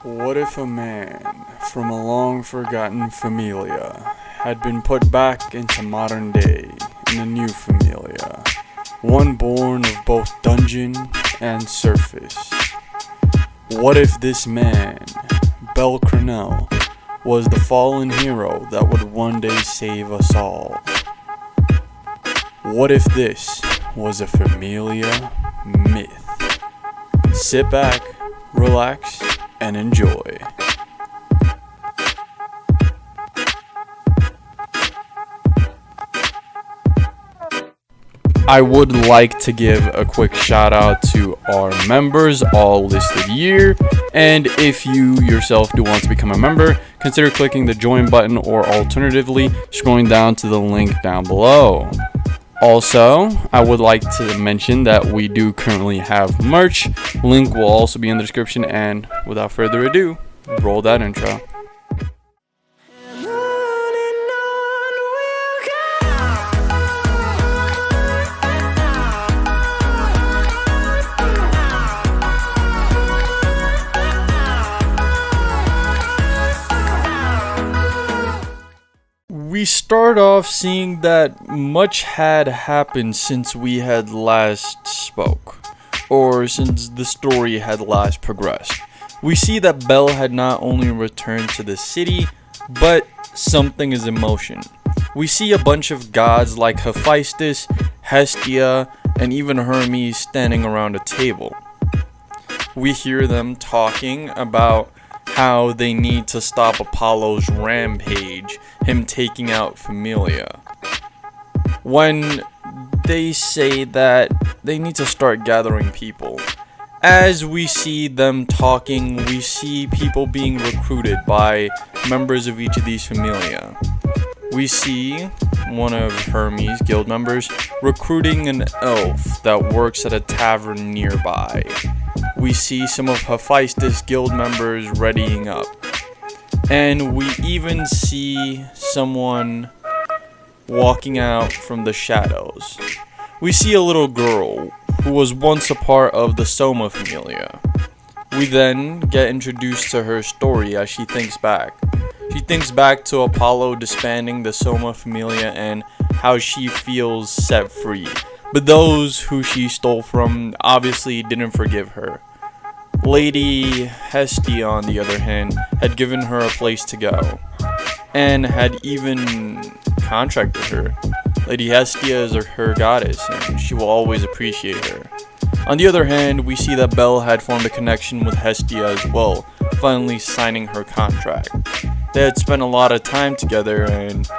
What if a man from a long-forgotten familia had been put back into modern day in a new familia, one born of both dungeon and surface? What if this man, Cranel, was the fallen hero that would one day save us all? What if this was a familia myth? Sit back, relax, and enjoy. I would like to give a quick shout out to our members, all listed here, and if you yourself do want to become a member, consider clicking the join button or alternatively scrolling down to the link down below. Also, I would like to mention that we do currently have merch. Link will also be in the description, and without further ado, roll that intro. We start off seeing that much had happened since we had last spoke, or since the story had last progressed. We see that Bel had not only returned to the city, but something is in motion. We see a bunch of gods like Hephaestus, Hestia, and even Hermes standing around a table. We hear them talking about how they need to stop Apollo's rampage, him taking out Familia. When they say that they need to start gathering people. As we see them talking, we see people being recruited by members of each of these Familia. We see one of Hermes' guild members recruiting an elf that works at a tavern nearby. We see some of Hephaestus' guild members readying up. And we even see someone walking out from the shadows. We see a little girl who was once a part of the Soma familia. We then get introduced to her story as she thinks back. She thinks back to Apollo disbanding the Soma familia and how she feels set free. But those who she stole from obviously didn't forgive her. Lady Hestia, on the other hand, had given her a place to go, and had even contracted her. Lady Hestia is her goddess, and she will always appreciate her. On the other hand, we see that Bel had formed a connection with Hestia as well, finally signing her contract. They had spent a lot of time together, and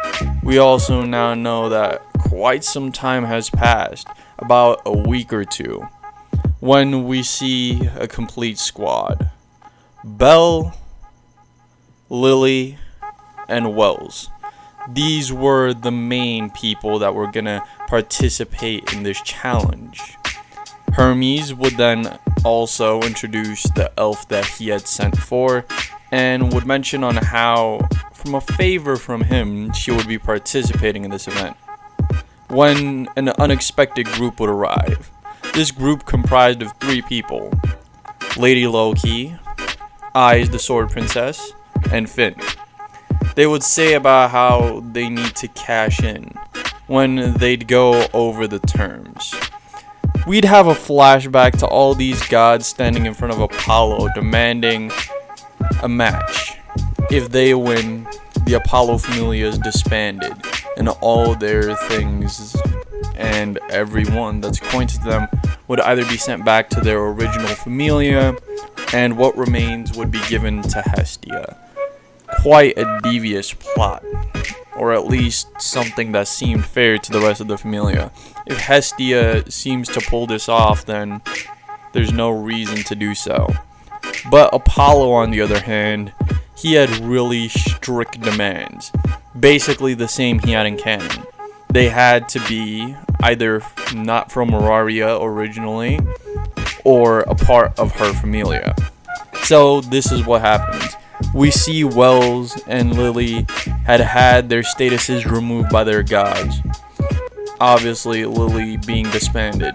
we also now know that quite some time has passed, about a week or two, when we see a complete squad. Bel, Lily, and Wells. These were the main people that were gonna participate in this challenge. Hermes would then also introduce the elf that he had sent for, and would mention on how, from a favor from him, she would be participating in this event. When an unexpected group would arrive. This group comprised of 3 people: Lady Loki, Eyes the Sword Princess, and Finn. They would say about how they need to cash in when they'd go over the terms. We'd have a flashback to all these gods standing in front of Apollo demanding a match. If they win, the Apollo Familia is disbanded, and all their things and everyone that's acquainted to them would either be sent back to their original familia, and what remains would be given to Hestia. Quite a devious plot, or at least something that seemed fair to the rest of the familia. If Hestia seems to pull this off, then there's no reason to do so. But Apollo, on the other hand, he had really strict demands, basically the same he had in canon. They had to be either not from Auraria originally, or a part of her familia. So this is what happens. We see Wells and Lily had their statuses removed by their gods. Obviously, Lily being disbanded.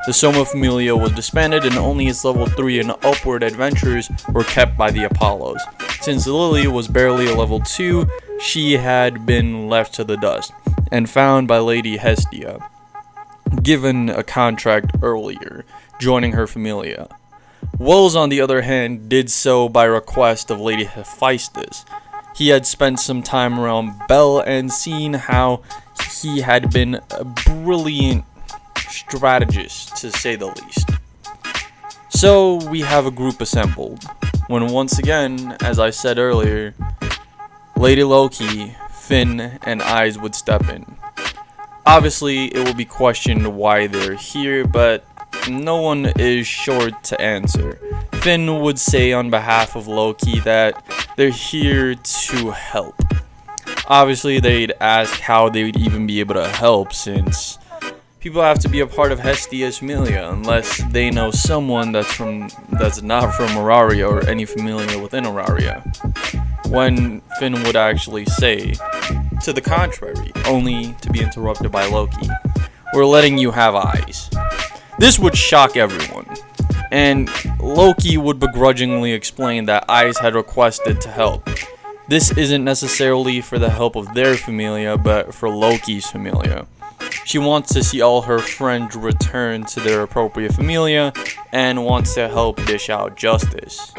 The Soma Familia was disbanded and only its level 3 and upward adventures were kept by the Apollos. Since Lily was barely a level 2, she had been left to the dust and found by Lady Hestia, given a contract earlier, joining her Familia. Wells, on the other hand, did so by request of Lady Hephaestus. He had spent some time around Belle and seen how he had been a brilliant strategist, to say the least. So we have a group assembled, when once again, as I said earlier, Lady Loki, Finn, and Eyes would step in. Obviously, it will be questioned why they're here, but no one is sure to answer. Finn would say on behalf of Loki that they're here to help. Obviously, they'd ask how they would even be able to help, since people have to be a part of Hestia's Familia unless they know someone that's not from Auraria or any Familia within Auraria. When Finn would actually say to the contrary, only to be interrupted by Loki. We're letting you have Eyes. This would shock everyone, and Loki would begrudgingly explain that Eyes had requested to help. This isn't necessarily for the help of their Familia, but for Loki's Familia. She wants to see all her friends return to their appropriate Familia and wants to help dish out justice.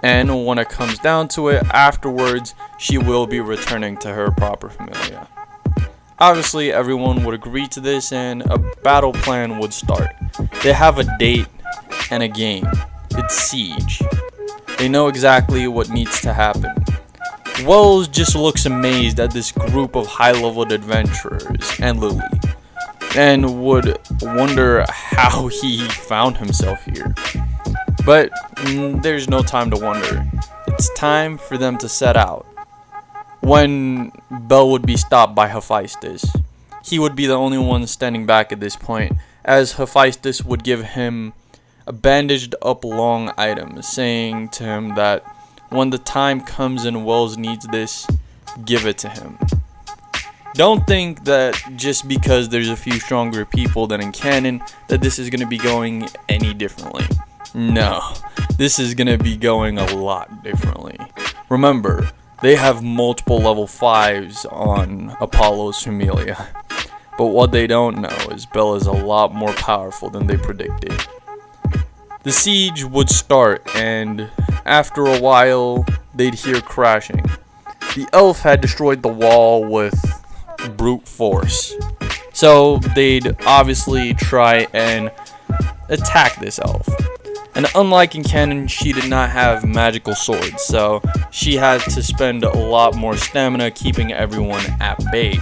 And when it comes down to it, afterwards, she will be returning to her proper Familia. Obviously, everyone would agree to this and a battle plan would start. They have a date and a game. It's Siege. They know exactly what needs to happen. Wells just looks amazed at this group of high-leveled adventurers and Lily, and would wonder how he found himself here. But there's no time to wonder. It's time for them to set out. When Belle would be stopped by Hephaestus, he would be the only one standing back at this point, as Hephaestus would give him a bandaged up long item, saying to him that when the time comes and Wells needs this, give it to him. Don't think that just because there's a few stronger people than in canon that this is going to be going any differently. No, this is going to be going a lot differently. Remember, they have multiple level 5s on Apollo's Familia. But what they don't know is Belle is a lot more powerful than they predicted. The siege would start, and after a while, they'd hear crashing. The elf had destroyed the wall with brute force, so they'd obviously try and attack this elf. And unlike in canon, she did not have magical swords, so she had to spend a lot more stamina keeping everyone at bay.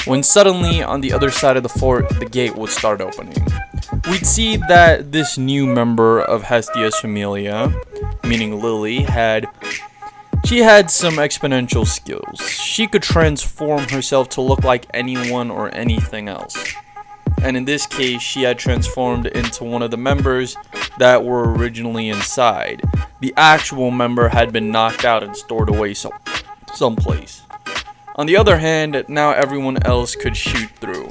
When suddenly, on the other side of the fort, the gate would start opening. We'd see that this new member of Hestia's Familia, meaning Lily, had some exponential skills. She could transform herself to look like anyone or anything else. And in this case, she had transformed into one of the members that were originally inside. The actual member had been knocked out and stored away someplace. On the other hand, now everyone else could shoot through.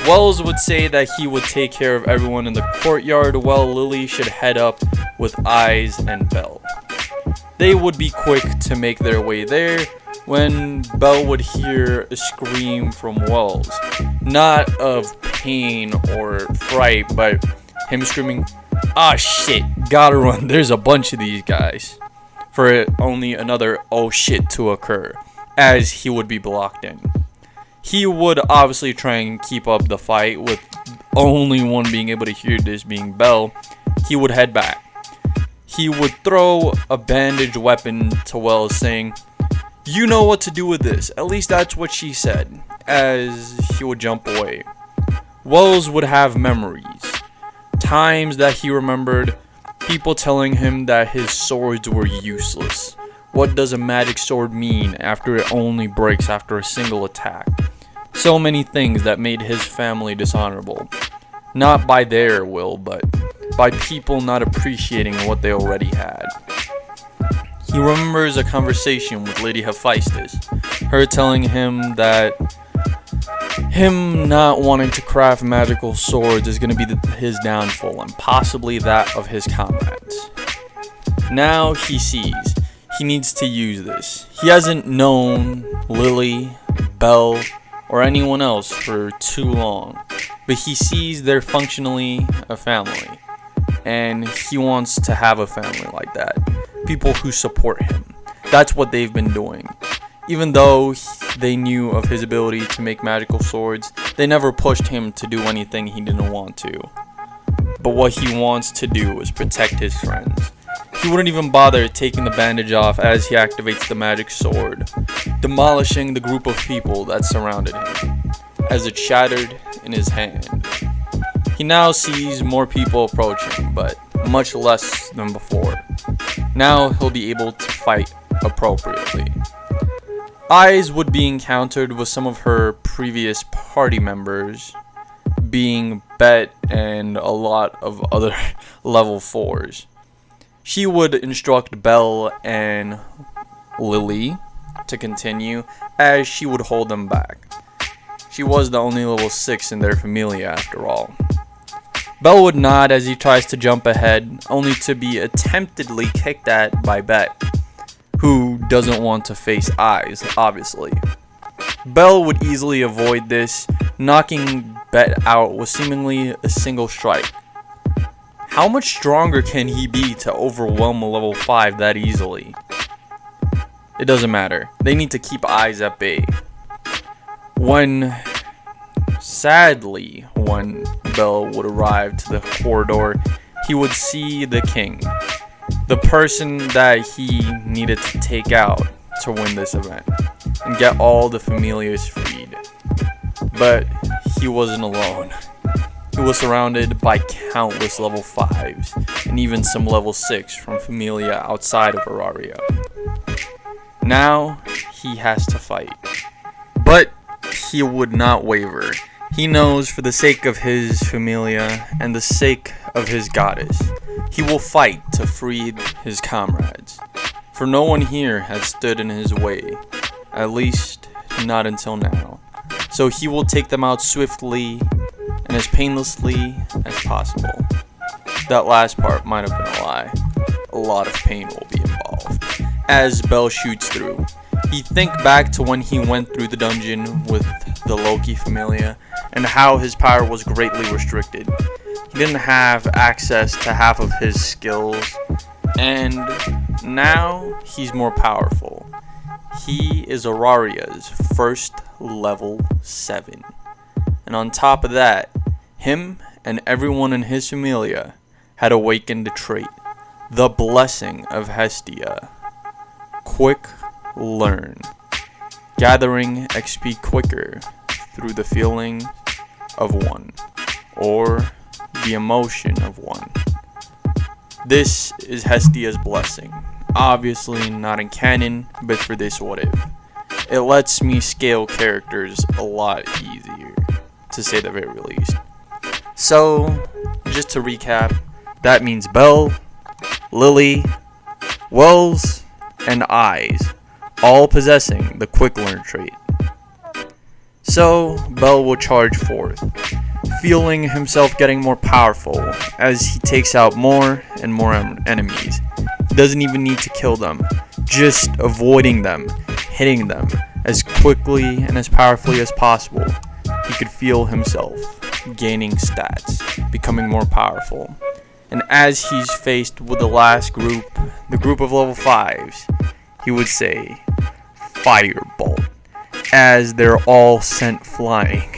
Wells would say that he would take care of everyone in the courtyard, while Lily should head up with Eyes and Belle. They would be quick to make their way there when Belle would hear a scream from Wells. Not of pain or fright, but him screaming, "Ah shit, gotta run, there's a bunch of these guys," for only another "oh shit" to occur, as he would be blocked in. He would obviously try and keep up the fight, with only one being able to hear this being Belle. He would head back. He would throw a bandaged weapon to Wells, saying, "You know what to do with this," at least that's what she said, as he would jump away. Wells would have memories, times that he remembered, people telling him that his swords were useless. What does a magic sword mean after it only breaks after a single attack? So many things that made his family dishonorable. Not by their will, but by people not appreciating what they already had. He remembers a conversation with Lady Hephaestus, her telling him that Him not wanting to craft magical swords is going to be his downfall, and possibly that of his comrades. Now he sees he needs to use this. He hasn't known Lily, Belle, or anyone else for too long, but he sees they're functionally a family, and he wants to have a family like that. People who support him. That's what they've been doing. Even though they knew of his ability to make magical swords, they never pushed him to do anything he didn't want to. But what he wants to do is protect his friends. He wouldn't even bother taking the bandage off as he activates the magic sword, demolishing the group of people that surrounded him, as it shattered in his hand. He now sees more people approaching, but much less than before. Now he'll be able to fight appropriately. Eyes would be encountered with some of her previous party members, being Bet and a lot of other level 4s. She would instruct Belle and Lily to continue, as she would hold them back. She was the only level 6 in their familia after all. Belle would nod as he tries to jump ahead, only to be attemptedly kicked at by Bet, who doesn't want to face Eyes, obviously. Belle would easily avoid this, knocking Bet out with seemingly a single strike. How much stronger can he be to overwhelm a level 5 that easily? It doesn't matter. They need to keep Eyes at bay. Sadly, when Belle would arrive to the corridor, he would see the king, the person that he needed to take out to win this event and get all the familiars freed. But he wasn't alone. He was surrounded by countless level 5s and even some level 6 from familia outside of Auraria. Now he has to fight. But he would not waver. He knows for the sake of his familia and the sake of his goddess, he will fight to free his comrades. For no one here has stood in his way, at least not until now. So he will take them out swiftly and as painlessly as possible. That last part might have been a lie. A lot of pain will be involved. As Belle shoots through, he think back to when he went through the dungeon with the Loki familia and how his power was greatly restricted. He didn't have access to half of his skills, and now he's more powerful. He is Auraria's first level 7. And on top of that, him and everyone in his familia had awakened a trait, the blessing of Hestia. Quick learn. Gathering XP quicker through the feeling of one, or the emotion of one. This is Hestia's blessing. Obviously not in canon, but for this what if. It lets me scale characters a lot easier, to say the very least. So, just to recap, that means Belle, Lily, Wells, and Eyes, all possessing the quick learn trait. So, Belle will charge forth, feeling himself getting more powerful as he takes out more and more enemies. He doesn't even need to kill them, just avoiding them, hitting them as quickly and as powerfully as possible. He could feel himself gaining stats, becoming more powerful. And as he's faced with the last group, the group of level 5s, he would say, Firebolt, as they're all sent flying.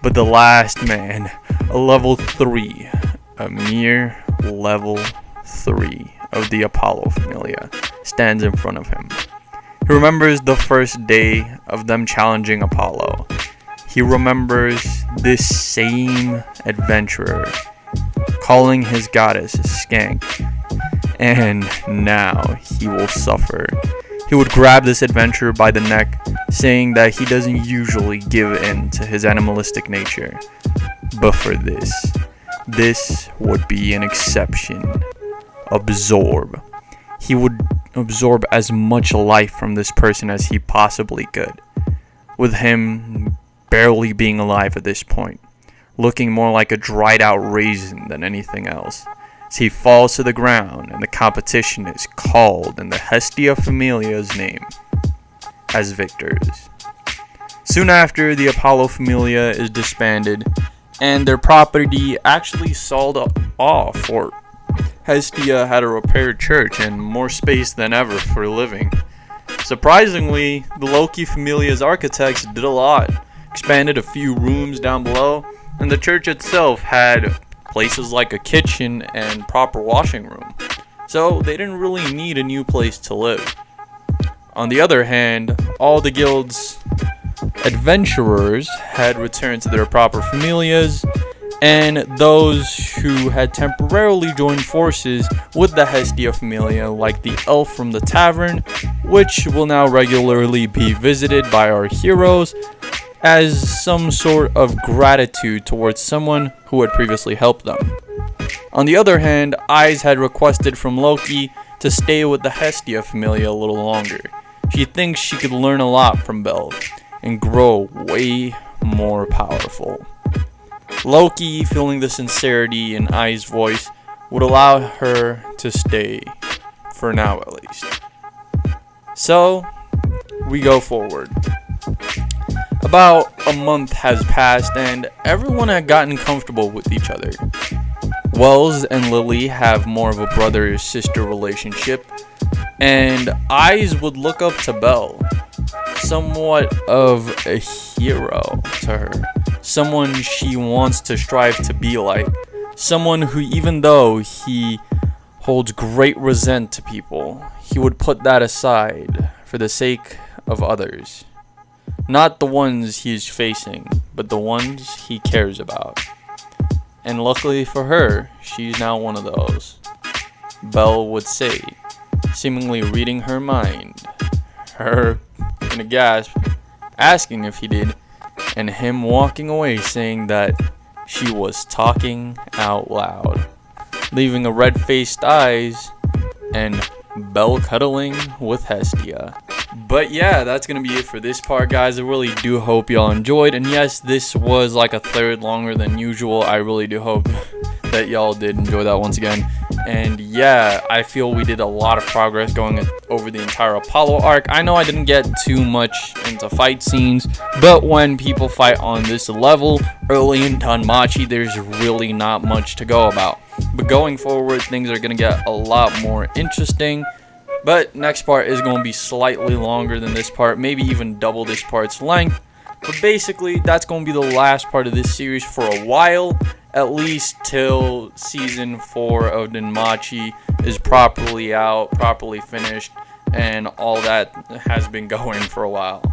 But the last man, a level 3, a mere level 3 of the Apollo familia, stands in front of him. He remembers the first day of them challenging Apollo. He remembers this same adventurer calling his goddess a skank, and now he will suffer. He would grab this adventurer by the neck, saying that he doesn't usually give in to his animalistic nature. But for this would be an exception. Absorb. He would absorb as much life from this person as he possibly could, with him barely being alive at this point, looking more like a dried out raisin than anything else, as he falls to the ground and the competition is called in the Hestia Familia's name as victors. Soon after, the Apollo Familia is disbanded and their property actually sold off, for Hestia had a repaired church and more space than ever for living. Surprisingly, the Loki Familia's architects did a lot, expanded a few rooms down below, and the church itself had places like a kitchen and proper washing room, so they didn't really need a new place to live. On the other hand, all the guild's adventurers had returned to their proper familias, and those who had temporarily joined forces with the Hestia Familia, like the elf from the tavern, which will now regularly be visited by our heroes as some sort of gratitude towards someone who had previously helped them. On the other hand, Eyes had requested from Loki to stay with the Hestia Familia a little longer. She thinks she could learn a lot from Belle and grow way more powerful. Loki, feeling the sincerity in Ai's voice, would allow her to stay, for now at least. So, we go forward. About a month has passed and everyone had gotten comfortable with each other. Wells and Lily have more of a brother-sister relationship, and Eyes would look up to Belle, somewhat of a hero to her, someone she wants to strive to be like, someone who, even though he holds great resent to people, he would put that aside for the sake of others. Not the ones he's facing, but the ones he cares about. And luckily for her, she's now one of those. Belle would say, seemingly reading her mind, her in a gasp, asking if he did, and him walking away saying that she was talking out loud, leaving a red-faced Eyes and Belle cuddling with Hestia. But yeah, that's gonna be it for this part, guys. I really do hope y'all enjoyed, and yes, this was like a third longer than usual. I really do hope that y'all did enjoy that once again. And yeah, I feel we did a lot of progress going over the entire Apollo arc. I know I didn't get too much into fight scenes, but when people fight on this level early in Danmachi, there's really not much to go about. But going forward, things are gonna get a lot more interesting. But next part is going to be slightly longer than this part, maybe even double this part's length. But basically, that's going to be the last part of this series for a while, at least till season 4 of Danmachi is properly out, properly finished, and all that has been going for a while.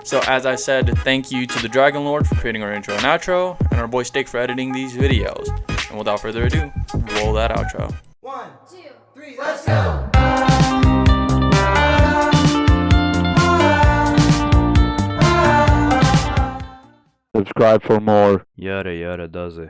So as I said, thank you to the Dragon Lord for creating our intro and outro, and our boy Steak for editing these videos. And without further ado, roll that outro. 1, 2, 3, let's go! Subscribe for more. Yada yada does it.